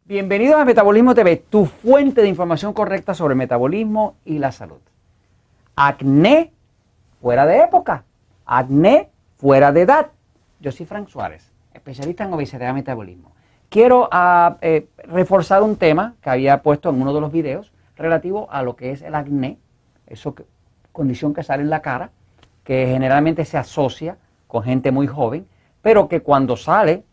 Bienvenidos a Metabolismo TV, tu fuente de información correcta sobre el metabolismo y la salud. Acné fuera de época, acné fuera de edad. Yo soy Frank Suárez, especialista en obesidad y metabolismo. Quiero reforzar un tema que había puesto en uno de los videos relativo a lo que es el acné, condición que sale en la cara, que generalmente se asocia con gente muy joven, pero que cuando sale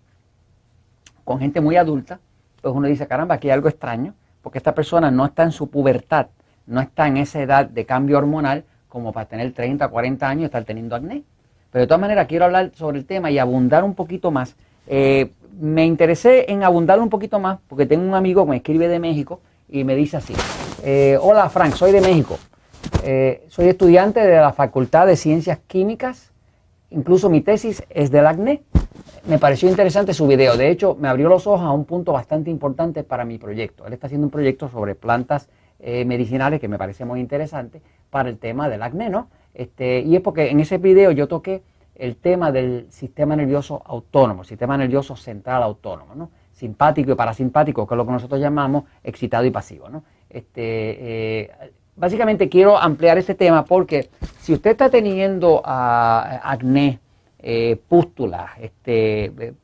con gente muy adulta, pues uno dice, caramba, aquí hay algo extraño, porque esta persona no está en su pubertad, no está en esa edad de cambio hormonal como para tener 30, 40 años y estar teniendo acné. Pero de todas maneras quiero hablar sobre el tema y abundar un poquito más. Me interesé en abundar un poquito más porque tengo un amigo que me escribe de México y me dice así, hola Frank, soy de México, soy estudiante de la Facultad de Ciencias Químicas, incluso mi tesis es del acné. Me pareció interesante su video, de hecho me abrió los ojos a un punto bastante importante para mi proyecto. Él está haciendo un proyecto sobre plantas medicinales que me parece muy interesante para el tema del acné, ¿no? Y es porque en ese video yo toqué el tema del sistema nervioso autónomo, sistema nervioso central autónomo, ¿no? Simpático y parasimpático, que es lo que nosotros llamamos excitado y pasivo, ¿no? Básicamente quiero ampliar este tema porque si usted está teniendo acné, pústulas,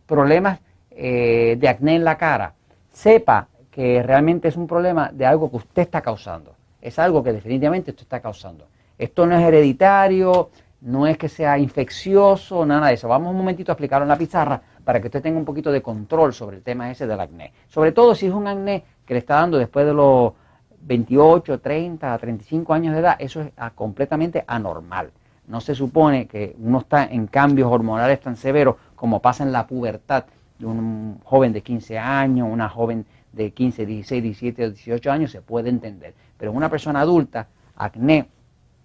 problemas de acné en la cara, sepa que realmente es un problema de algo que usted está causando. Es algo que definitivamente usted está causando. Esto no es hereditario, no es que sea infeccioso, nada de eso. Vamos un momentito a explicarlo en la pizarra para que usted tenga un poquito de control sobre el tema ese del acné. Sobre todo si es un acné que le está dando después de los 28, 30, 35 años de edad, eso es completamente anormal. No se supone que uno está en cambios hormonales tan severos como pasa en la pubertad de un joven de 15 años, una joven de 15, 16, 17 o 18 años, se puede entender. Pero en una persona adulta, acné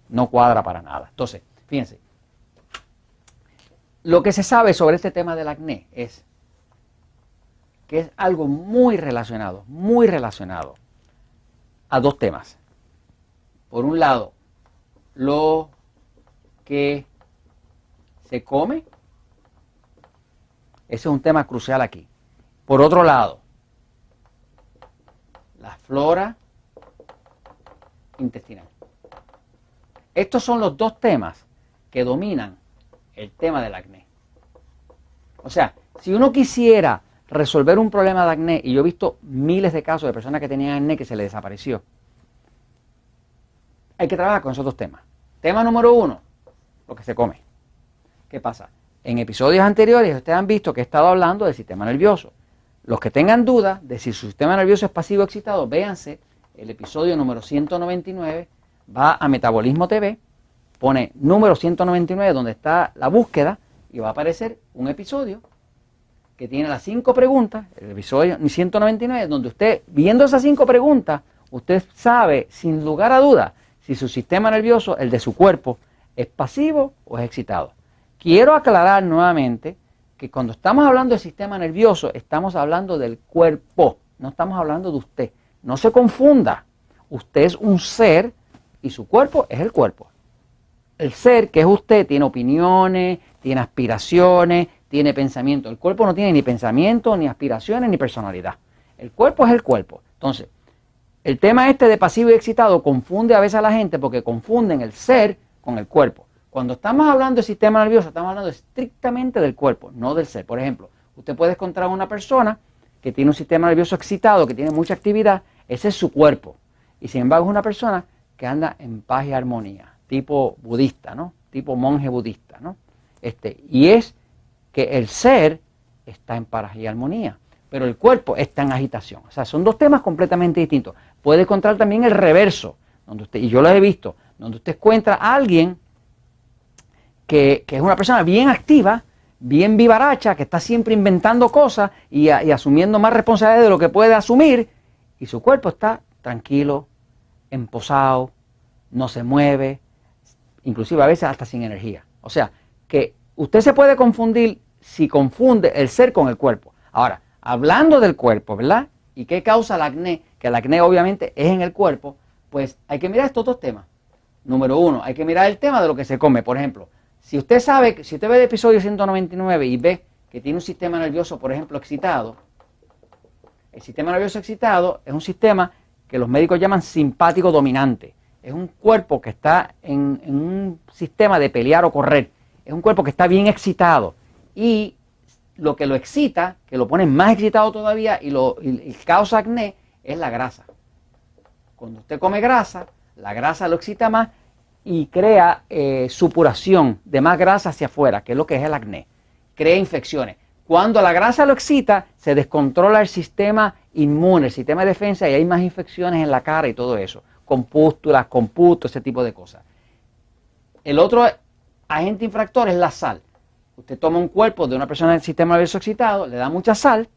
no cuadra para nada. Entonces, fíjense, lo que se sabe sobre este tema del acné es que es algo muy relacionado a dos temas. Por un lado, lo que se come, ese es un tema crucial aquí. Por otro lado, la flora intestinal. Estos son los dos temas que dominan el tema del acné. O sea, si uno quisiera resolver un problema de acné, y yo he visto miles de casos de personas que tenían acné que se les desapareció, hay que trabajar con esos dos temas. Tema número uno, lo que se come. ¿Qué pasa? En episodios anteriores ustedes han visto que he estado hablando del sistema nervioso. Los que tengan dudas de si su sistema nervioso es pasivo o excitado, véanse el episodio número 199, va a Metabolismo TV, pone número 199 donde está la búsqueda y va a aparecer un episodio que tiene las 5 preguntas, el episodio 199, donde usted, viendo esas 5 preguntas, usted sabe sin lugar a dudas si su sistema nervioso, el de su cuerpo, es pasivo o es excitado. Quiero aclarar nuevamente que cuando estamos hablando del sistema nervioso, estamos hablando del cuerpo, no estamos hablando de usted. No se confunda, usted es un ser y su cuerpo es el cuerpo. El ser, que es usted, tiene opiniones, tiene aspiraciones, tiene pensamiento. El cuerpo no tiene ni pensamiento, ni aspiraciones, ni personalidad. El cuerpo es el cuerpo. Entonces, el tema de pasivo y excitado confunde a veces a la gente porque confunden el ser con el cuerpo. Cuando estamos hablando del sistema nervioso, estamos hablando estrictamente del cuerpo, no del ser. Por ejemplo, usted puede encontrar una persona que tiene un sistema nervioso excitado, que tiene mucha actividad, ese es su cuerpo. Y sin embargo es una persona que anda en paz y armonía, tipo budista, ¿no? Tipo monje budista, ¿no? Y es que el ser está en paz y armonía, pero el cuerpo está en agitación. O sea, son dos temas completamente distintos. Puede encontrar también el reverso, donde usted, y yo lo he visto, donde usted encuentra a alguien que es una persona bien activa, bien vivaracha, que está siempre inventando cosas y asumiendo más responsabilidad de lo que puede asumir, y su cuerpo está tranquilo, emposado, no se mueve, inclusive a veces hasta sin energía. O sea, que usted se puede confundir si confunde el ser con el cuerpo. Ahora, hablando del cuerpo, ¿verdad? ¿Y qué causa el acné? Que el acné obviamente es en el cuerpo, pues hay que mirar estos dos temas. Número uno, hay que mirar el tema de lo que se come. Por ejemplo, si usted sabe, si usted ve el episodio 199 y ve que tiene un sistema nervioso, por ejemplo, excitado, El sistema nervioso excitado es un sistema que los médicos llaman simpático dominante. Es un cuerpo que está en un sistema de pelear o correr. Es un cuerpo que está bien excitado. Y lo que lo excita, que lo pone más excitado todavía y causa acné, es la grasa. Cuando usted come grasa, la grasa lo excita más y crea supuración de más grasa hacia afuera, que es lo que es el acné. Crea infecciones. Cuando la grasa lo excita, se descontrola el sistema inmune, el sistema de defensa, y hay más infecciones en la cara y todo eso, con pústulas, con putos, ese tipo de cosas. El otro agente infractor es la sal. Usted toma un cuerpo de una persona del sistema nervioso excitado, le da mucha sal,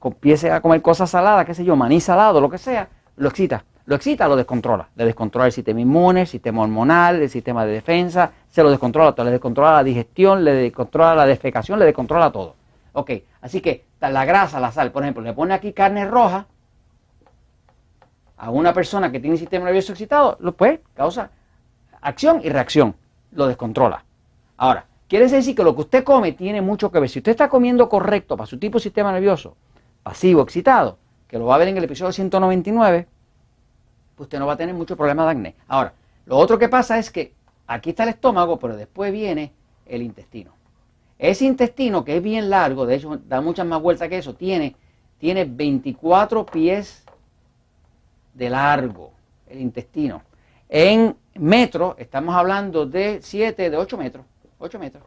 empiece a comer cosas saladas, qué sé yo, maní salado, lo que sea, lo excita. Lo excita, lo descontrola. Le descontrola el sistema inmune, el sistema hormonal, el sistema de defensa, se lo descontrola todo. Le descontrola la digestión, le descontrola la defecación, le descontrola todo. Ok, así que la grasa, la sal, por ejemplo, le pone aquí carne roja a una persona que tiene sistema nervioso excitado, pues causa acción y reacción, lo descontrola. Ahora, quiere decir que lo que usted come tiene mucho que ver. Si usted está comiendo correcto para su tipo de sistema nervioso, pasivo, excitado, que lo va a ver en el episodio 199, pues usted no va a tener mucho problema de acné. Ahora, lo otro que pasa es que aquí está el estómago, pero después viene el intestino. Ese intestino, que es bien largo, de hecho da muchas más vueltas que eso, tiene 24 pies de largo, el intestino. En metros, estamos hablando de 8 metros. 8 metros.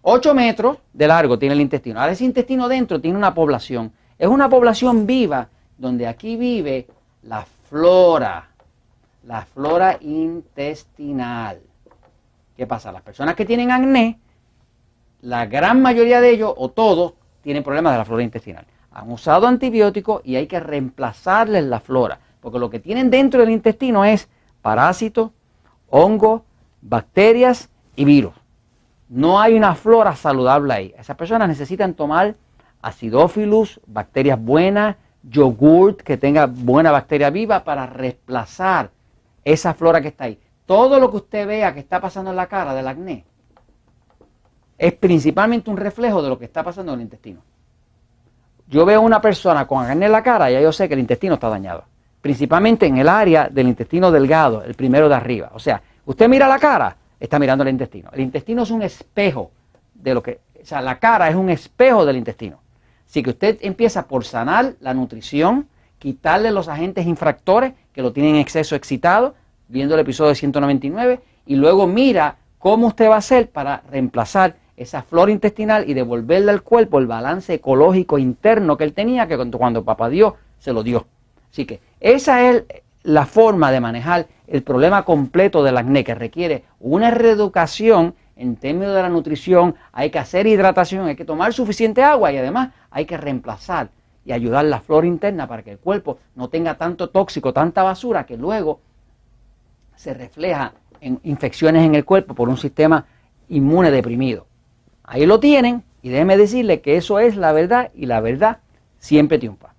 8 metros de largo tiene el intestino. Ahora, ese intestino dentro tiene una población. Es una población viva, donde aquí vive la flora intestinal. ¿Qué pasa? Las personas que tienen acné, la gran mayoría de ellos, o todos, tienen problemas de la flora intestinal. Han usado antibióticos y hay que reemplazarles la flora, porque lo que tienen dentro del intestino es parásitos, hongos, bacterias y virus. No hay una flora saludable ahí. Esas personas necesitan tomar acidófilos, bacterias buenas, yogurt que tenga buena bacteria viva para reemplazar esa flora que está ahí. Todo lo que usted vea que está pasando en la cara del acné es principalmente un reflejo de lo que está pasando en el intestino. Yo veo una persona con acné en la cara y ya yo sé que el intestino está dañado. Principalmente en el área del intestino delgado, el primero de arriba. O sea, usted mira la cara, está mirando el intestino. El intestino es un espejo de lo que... O sea, la cara es un espejo del intestino. Así que usted empieza por sanar la nutrición, quitarle los agentes infractores que lo tienen en exceso excitado, viendo el episodio 199, y luego mira cómo usted va a hacer para reemplazar esa flora intestinal y devolverle al cuerpo el balance ecológico interno que él tenía, que cuando Papá Dios se lo dio. Así que esa es la forma de manejar el problema completo del acné, que requiere una reeducación en términos de la nutrición. Hay que hacer hidratación, hay que tomar suficiente agua y además hay que reemplazar y ayudar la flora interna para que el cuerpo no tenga tanto tóxico, tanta basura que luego se refleja en infecciones en el cuerpo por un sistema inmune deprimido. Ahí lo tienen y déjenme decirle que eso es la verdad y la verdad siempre triunfa.